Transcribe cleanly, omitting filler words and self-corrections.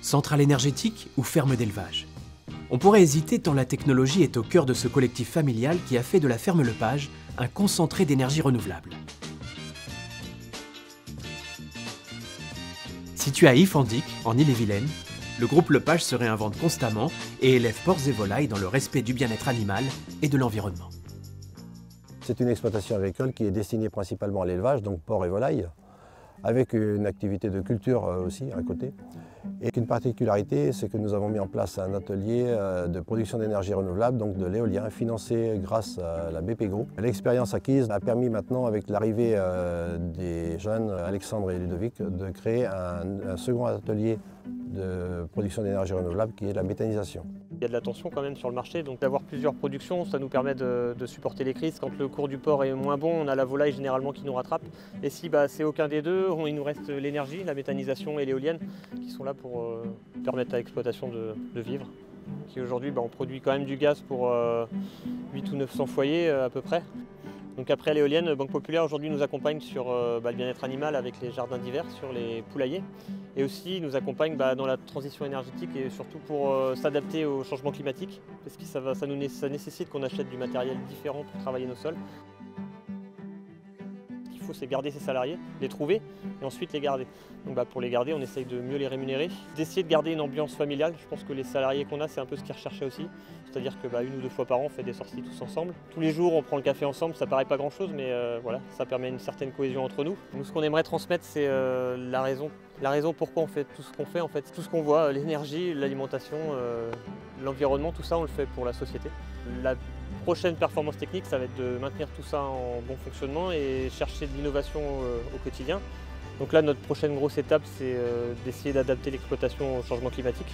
Centrale énergétique ou ferme d'élevage? On pourrait hésiter tant la technologie est au cœur de ce collectif familial qui a fait de la ferme Lepage un concentré d'énergie renouvelable. Situé à Ifandic, en Ille-et-Vilaine, le groupe Lepage se réinvente constamment et élève porcs et volailles dans le respect du bien-être animal et de l'environnement. C'est une exploitation agricole qui est destinée principalement à l'élevage, donc porcs et volailles, avec une activité de culture aussi à côté. Et une particularité, c'est que nous avons mis en place un atelier de production d'énergie renouvelable, donc de l'éolien, financé grâce à la BP Group. L'expérience acquise a permis maintenant, avec l'arrivée des jeunes Alexandre et Ludovic, de créer un second atelier de production d'énergie renouvelable qui est la méthanisation. Il y a de la tension quand même sur le marché, donc d'avoir plusieurs productions, ça nous permet de supporter les crises. Quand le cours du porc est moins bon, on a la volaille généralement qui nous rattrape. Et si c'est aucun des deux, il nous reste l'énergie, la méthanisation et l'éolienne, qui sont là pour permettre à l'exploitation de vivre. Aujourd'hui, on produit quand même du gaz pour 800 ou 900 foyers à peu près. Donc après l'éolienne, Banque Populaire aujourd'hui nous accompagne sur le bien-être animal avec les jardins d'hiver, sur les poulaillers. Et aussi nous accompagne dans la transition énergétique et surtout pour s'adapter au changement climatique. Parce que ça nécessite qu'on achète du matériel différent pour travailler nos sols. Ce qu'il faut, c'est garder ses salariés, les trouver et ensuite les garder. Donc pour les garder, on essaye de mieux les rémunérer, d'essayer de garder une ambiance familiale. Je pense que les salariés qu'on a, c'est un peu ce qu'ils recherchaient aussi. C'est-à-dire que 1 ou 2 fois par an, on fait des sorties tous ensemble. Tous les jours, on prend le café ensemble, ça paraît pas grand-chose, mais voilà, ça permet une certaine cohésion entre nous. Nous, ce qu'on aimerait transmettre, c'est la raison pourquoi on fait tout ce qu'on fait, en fait. Tout ce qu'on voit, l'énergie, l'alimentation, l'environnement, tout ça, on le fait pour la société. La prochaine performance technique, ça va être de maintenir tout ça en bon fonctionnement et chercher de l'innovation au quotidien. Donc là, notre prochaine grosse étape, c'est d'essayer d'adapter l'exploitation au changement climatique.